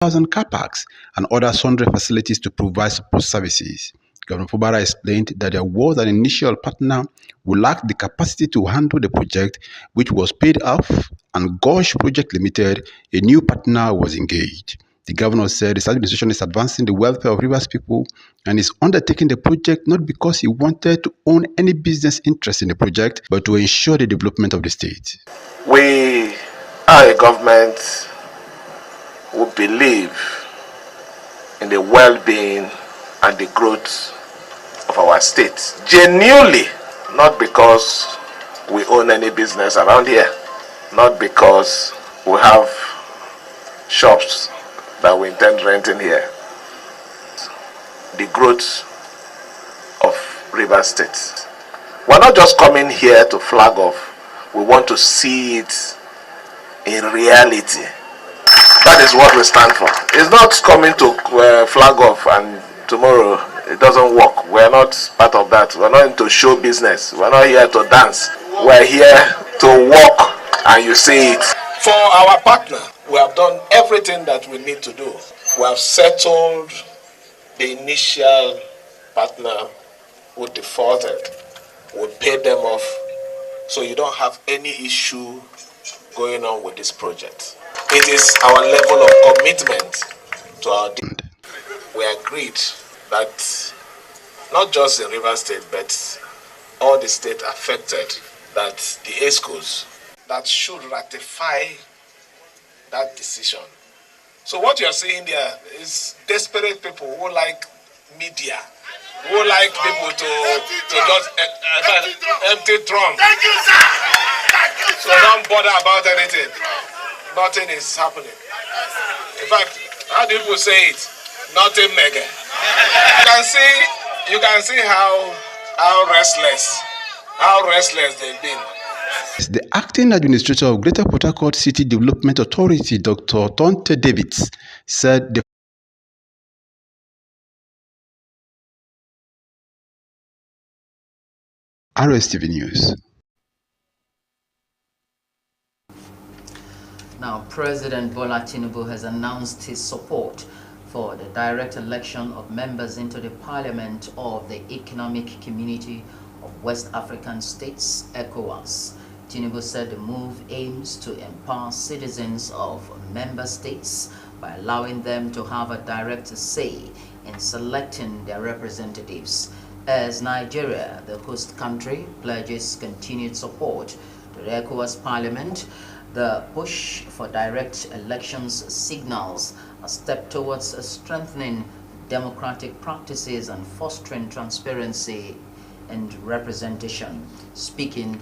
1,000 car parks and other sundry facilities to provide support services. Governor Fubara explained that there was an initial partner who lacked the capacity to handle the project, which was paid off, and Gosh Project Limited, a new partner, was engaged. The governor said his administration is advancing the welfare of Rivers people and is undertaking the project not because he wanted to own any business interest in the project, but to ensure the development of the state. We are a government who believe in the well-being and the growth of our state. Genuinely, not because we own any business around here, not because we have shops that we intend renting here. The growth of Rivers State. We're not just coming here to flag off, we want to see it in reality. That is what we stand for. It's not coming to flag off and tomorrow it doesn't work. We're not part of that. We're not into show business. We're not here to dance. We're here to work, and you see it. For our partner, we have done everything that we need to do. We have settled the initial partner who defaulted. We paid them off, so you don't have any issue going on with this project. It is our level of commitment to our deal. We agreed that not just in Rivers State, but all the states affected, that the ESCOs that should ratify that decision. So what you're seeing there is desperate people who like media, who like people to just empty drum. Thank you, sir. Thank you, sir. So don't bother about anything. Nothing is happening. In fact, how do people say it? Nothing mega. You can see how restless they've been. The acting administrator of Greater Port Harcourt City Development Authority, Dr. Tonte Davids, said the Rstv News. Now, President Bola Tinubu has announced his support for the direct election of members into the Parliament of the Economic Community of West African States, ECOWAS. Tinubu said the move aims to empower citizens of member states by allowing them to have a direct say in selecting their representatives. As Nigeria, the host country, pledges continued support to the ECOWAS Parliament, the push for direct elections signals a step towards strengthening democratic practices and fostering transparency and representation. Speaking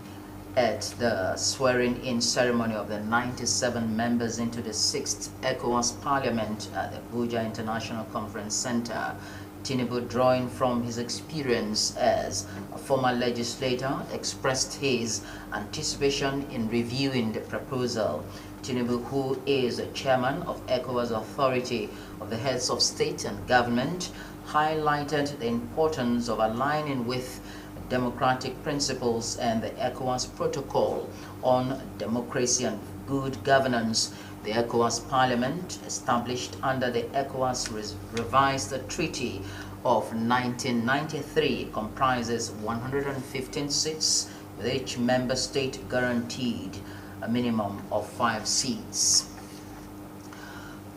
at the swearing-in ceremony of the 97 members into the 6th ECOWAS Parliament at the Abuja International Conference Center, Tinubu, drawing from his experience as a former legislator, expressed his anticipation in reviewing the proposal. Tinubu, who is the chairman of ECOWAS Authority of the Heads of State and Government, highlighted the importance of aligning with democratic principles and the ECOWAS Protocol on Democracy and Good Governance. The ECOWAS Parliament, established under the ECOWAS Revised Treaty of 1993, comprises 115 seats, with each member state guaranteed a minimum of 5 seats.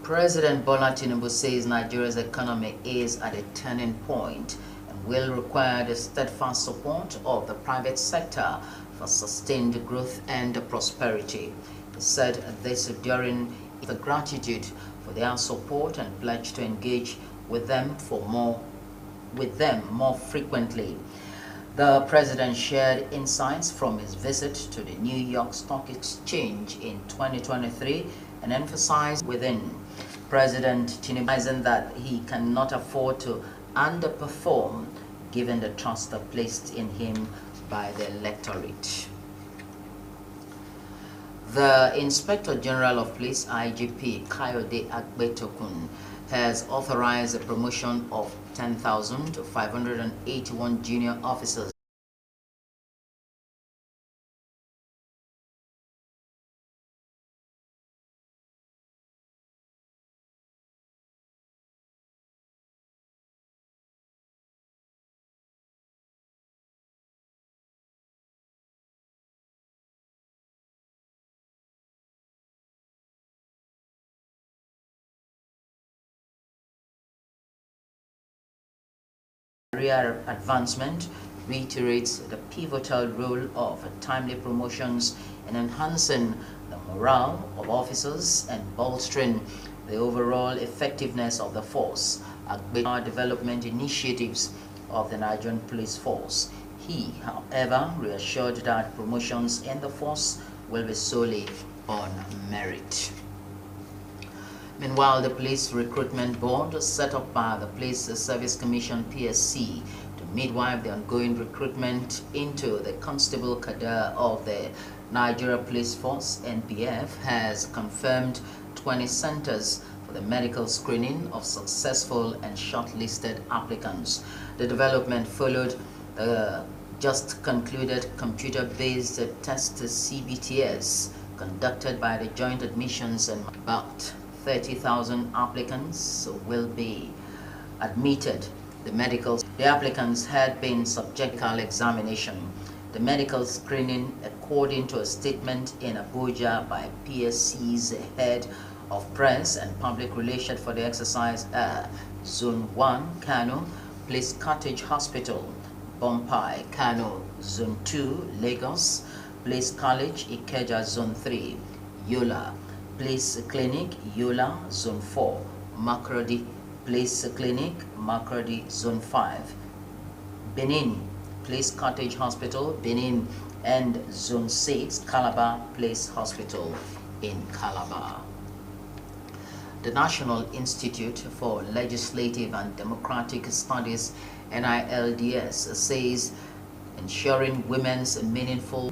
President Bola Tinubu says Nigeria's economy is at a turning point and will require the steadfast support of the private sector for sustained growth and prosperity. He said this during the gratitude for their support and pledged to engage with them more frequently. The president shared insights from his visit to the New York Stock Exchange in 2023 and emphasized within President Tinubu that he cannot afford to underperform given the trust placed in him by the electorate. The Inspector General of Police, IGP Kayode Agbetokun, has authorized the promotion of 10,581 junior officers career advancement reiterates the pivotal role of timely promotions in enhancing the morale of officers and bolstering the overall effectiveness of the force. Development initiatives of the Nigerian police force. He, however, reassured that promotions in the force will be solely on merit. Meanwhile, the Police Recruitment Board, set up by the Police Service Commission (PSC) to midwife the ongoing recruitment into the Constable Cadre of the Nigeria Police Force (NPF), has confirmed 20 centers for the medical screening of successful and shortlisted applicants. The development followed the just concluded computer-based test CBTS conducted by the Joint Admissions, and about 30,000 applicants will be admitted. The applicants had been subject to examination. The medical screening, according to a statement in Abuja by PSC's head of press and public relations for the exercise, Zone 1, Kano, Police Cottage Hospital, Bompai, Kano, Zone 2, Lagos, Police College, Ikeja, Zone 3, Yola, Police Clinic, Yola, Zone 4, Makurdi, Police Clinic, Makurdi, Zone 5, Benin, Police Cottage Hospital, Benin, and Zone 6, Calabar Police Hospital in Calabar. The National Institute for Legislative and Democratic Studies, NILDS, says ensuring women's meaningful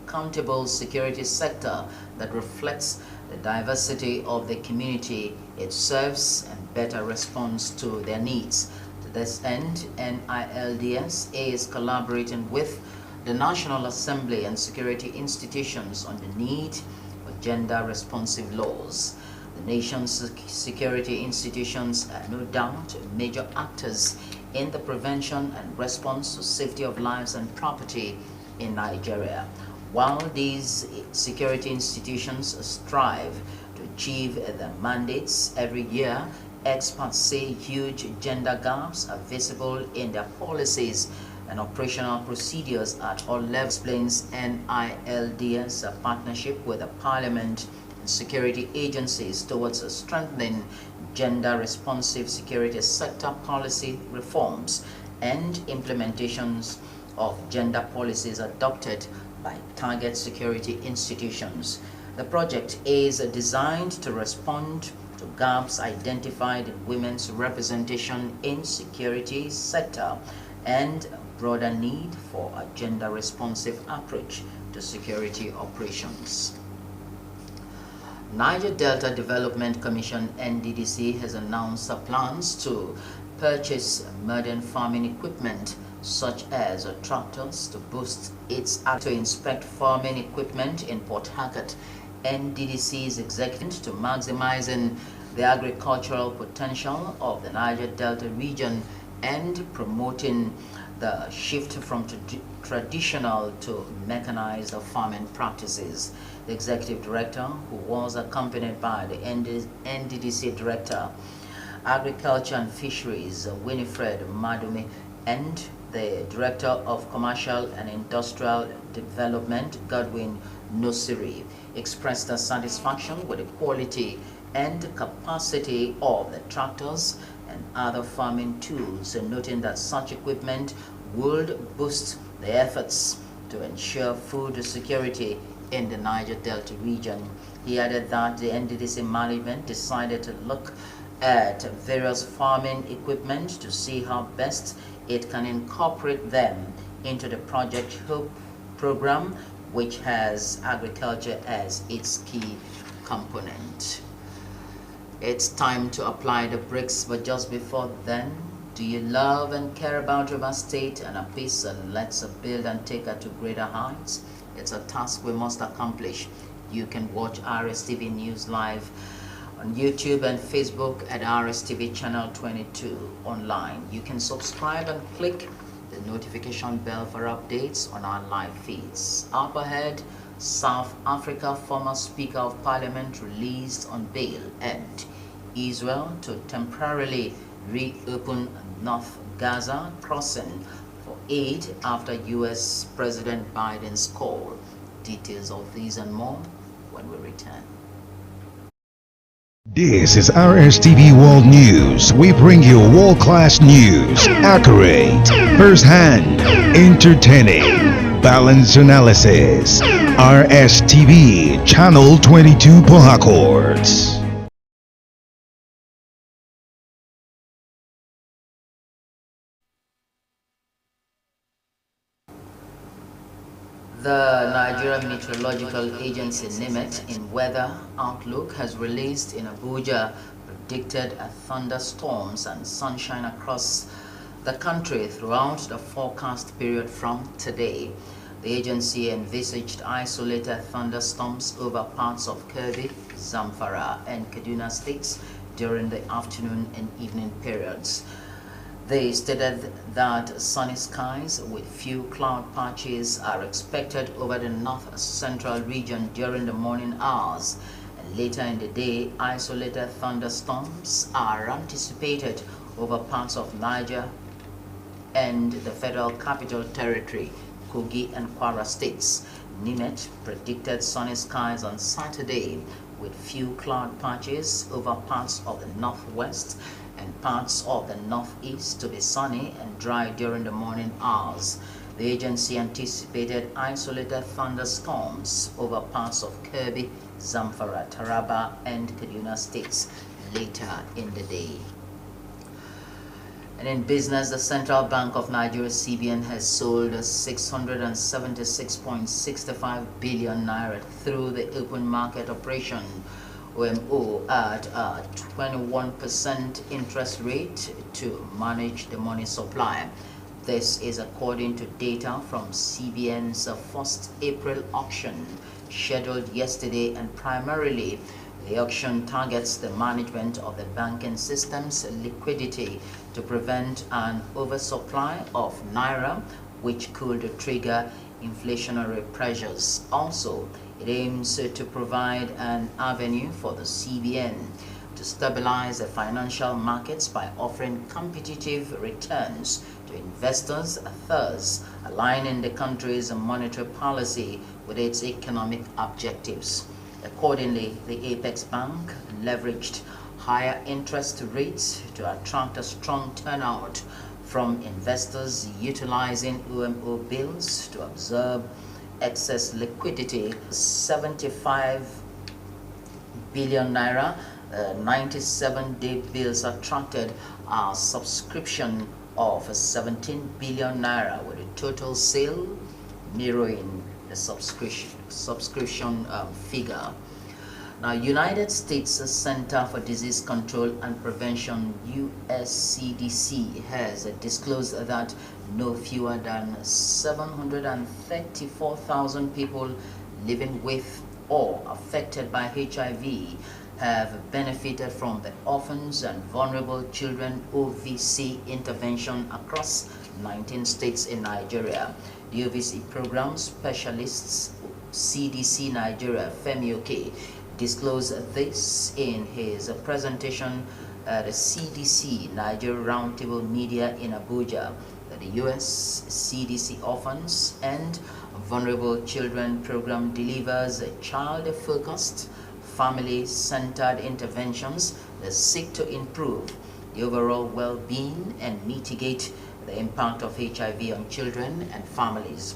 accountable security sector that reflects the diversity of the community it serves and better responds to their needs. To this end, NILDS is collaborating with the National Assembly and security institutions on the need for gender-responsive laws. The nation's security institutions are no doubt major actors in the prevention and response to safety of lives and property in Nigeria. While these security institutions strive to achieve their mandates every year, experts say huge gender gaps are visible in their policies and operational procedures at all levels. Explains NILDS a partnership with the Parliament and security agencies towards strengthening gender-responsive security sector policy reforms and implementations of gender policies adopted by target security institutions. The project is designed to respond to gaps identified in women's representation in security sector and broader need for a gender-responsive approach to security operations. Niger Delta Development Commission (NDDC) has announced plans to purchase modern farming equipment such as tractors to boost its to inspect farming equipment in Port Harcourt. NDDC's executive to maximizing the agricultural potential of the Niger Delta region and promoting the shift from traditional to mechanized farming practices. The executive director, who was accompanied by the NDDC director, Agriculture and Fisheries, Winifred Madume, and the Director of Commercial and Industrial Development, Godwin Nosiri, expressed their satisfaction with the quality and capacity of the tractors and other farming tools, and noting that such equipment would boost the efforts to ensure food security in the Niger Delta region. He added that the NDDC management decided to look at various farming equipment to see how best it can incorporate them into the Project Hope program, which has agriculture as its key component. It's time to apply the brakes, but just before then, do you love and care about River State and a peace, and let's build and take her to greater heights? It's a task we must accomplish. You can watch Rstv News live on YouTube and Facebook at Rstv Channel 22 online. You can subscribe and click the notification bell for updates on our live feeds. Up ahead, South Africa former Speaker of Parliament released on bail, and Israel to temporarily reopen North Gaza crossing for aid after U.S. President Biden's call. Details of these and more when we return. This is Rstv World News. We bring you world-class news, accurate, first-hand, entertaining, balanced analysis. Rstv, Channel 22 Port Harcourt. The Nigerian Meteorological Agency NIMET in Weather Outlook has released in Abuja predicted thunderstorms and sunshine across the country throughout the forecast period from today. The agency envisaged isolated thunderstorms over parts of Kebbi, Zamfara, and Kaduna states during the afternoon and evening periods. They stated that sunny skies with few cloud patches are expected over the north-central region during the morning hours, and later in the day, isolated thunderstorms are anticipated over parts of Niger and the Federal Capital Territory, Kogi and Kwara states. NIMET predicted sunny skies on Saturday with few cloud patches over parts of the northwest and parts of the northeast to be sunny and dry during the morning hours. The agency anticipated isolated thunderstorms over parts of Kebbi, Zamfara, Taraba, and Kaduna states later in the day. And in business, the Central Bank of Nigeria (CBN) has sold 676.65 billion naira through the open market operation (OMO) at a 21% interest rate to manage the money supply. This is according to data from CBN's first April auction scheduled yesterday, and primarily the auction targets the management of the banking system's liquidity to prevent an oversupply of naira, which could trigger inflationary pressures. Also, it aims to provide an avenue for the CBN to stabilize the financial markets by offering competitive returns to investors, thus aligning the country's monetary policy with its economic objectives. Accordingly, the Apex Bank leveraged higher interest rates to attract a strong turnout from investors utilizing OMO bills to absorb excess liquidity. 75 billion naira 97-day bills attracted a subscription of 17 billion naira, with a total sale mirroring the subscription figure. Now, United States Center for Disease Control and Prevention (USCDC) has disclosed that no fewer than 734,000 people living with or affected by HIV have benefited from the Orphans and Vulnerable Children (OVC) intervention across 19 states in Nigeria. The OVC program specialists CDC Nigeria Femi Oke disclosed this in his presentation at the CDC Nigeria Roundtable Media in Abuja. That the US CDC Orphans and Vulnerable Children program delivers child-focused, family-centered interventions that seek to improve the overall well-being and mitigate the impact of HIV on children and families.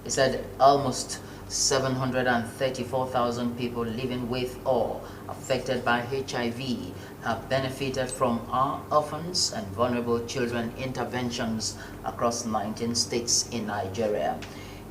He said almost 734,000 people living with or affected by HIV have benefited from our Orphans and Vulnerable Children interventions across 19 states in Nigeria.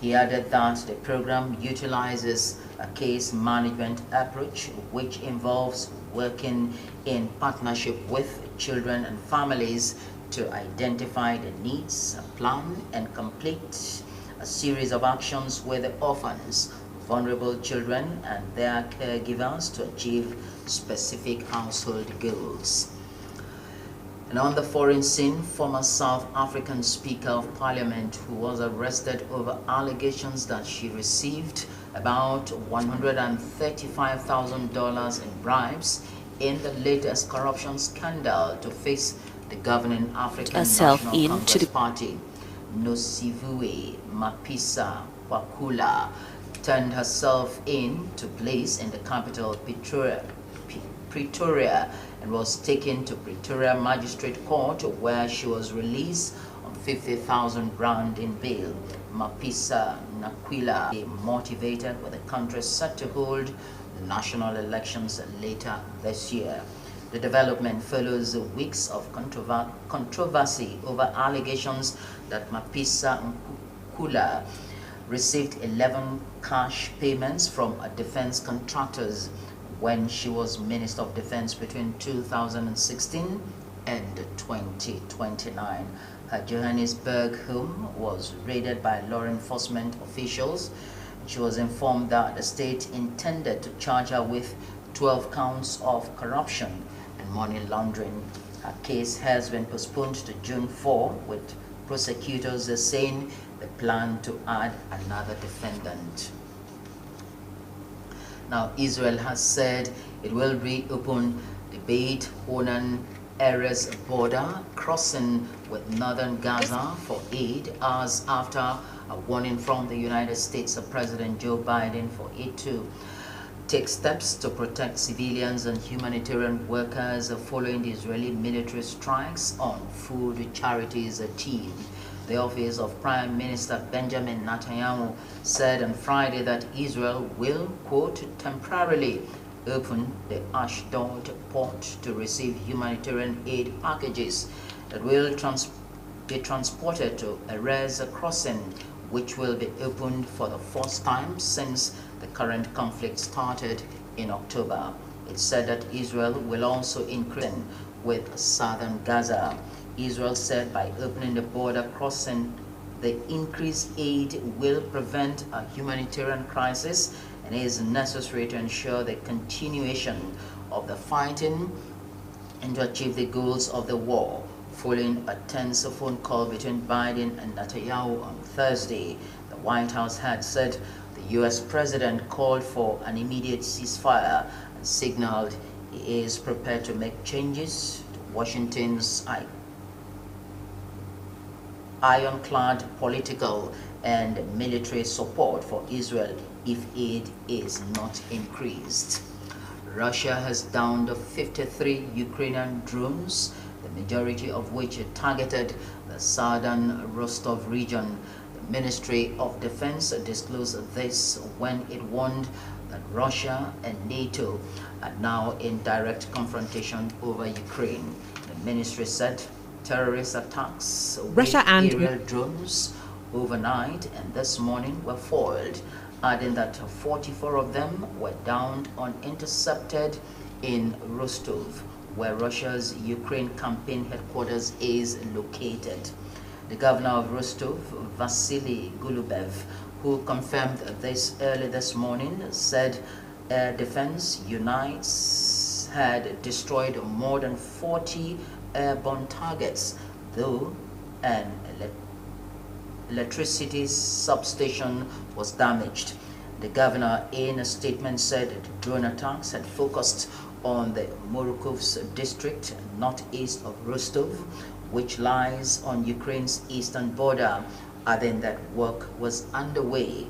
He added that the program utilizes a case management approach which involves working in partnership with children and families to identify the needs, plan, and complete a series of actions with the orphans, vulnerable children, and their caregivers to achieve specific household goals. And on the foreign scene, former South African Speaker of Parliament, who was arrested over allegations that she received about $135,000 in bribes in the latest corruption scandal to face the governing African herself National in to Congress the Party. Nosivue Mapisa Kwakula turned herself in to place in the capital Pretoria and was taken to Pretoria Magistrate Court, where she was released on 50,000 rand in bail. Mapisa Nakwila motivated with the country set to hold national elections later this year. The development follows weeks of controversy over allegations that Mapisa Nkula received 11 cash payments from defense contractors when she was Minister of Defense between 2016 and 2029. Her Johannesburg home was raided by law enforcement officials. She was informed that the state intended to charge her with 12 counts of corruption and money laundering. Her case has been postponed to June 4, with prosecutors saying they plan to add another defendant. Now, Israel has said it will reopen the Beit Honan Erez border crossing with northern Gaza for 8 hours after a warning from the United States President Joe Biden for it to take steps to protect civilians and humanitarian workers following the Israeli military strikes on food charities team. The office of Prime Minister Benjamin Netanyahu said on Friday that Israel will, quote, temporarily open the Ashdod port to receive humanitarian aid packages that will be transported to Erez crossing, which will be opened for the first time since the current conflict started in October. It said that Israel will also increase with southern Gaza. Israel said by opening the border crossing, the increased aid will prevent a humanitarian crisis and is necessary to ensure the continuation of the fighting and to achieve the goals of the war. Following a tense phone call between Biden and Netanyahu on Thursday, the White House had said the U.S. president called for an immediate ceasefire and signaled he is prepared to make changes to Washington's ironclad political and military support for Israel if aid is not increased. Russia has downed 53 Ukrainian drones, the majority of which targeted the southern Rstv region. The Ministry of Defense disclosed this when it warned that Russia and NATO are now in direct confrontation over Ukraine. The ministry said terrorist attacks with aerial drones overnight and this morning were foiled, adding that 44 of them were downed or intercepted in Rostov, where Russia's Ukraine campaign headquarters is located. The governor of Rostov, Vasily Golubev, who confirmed this early this morning, said Air Defense Units had destroyed more than 40 airborne targets, though an electricity substation was damaged. The governor in a statement said drone attacks had focused on the Morokovsk district northeast of Rostov, which lies on Ukraine's eastern border, adding that work was underway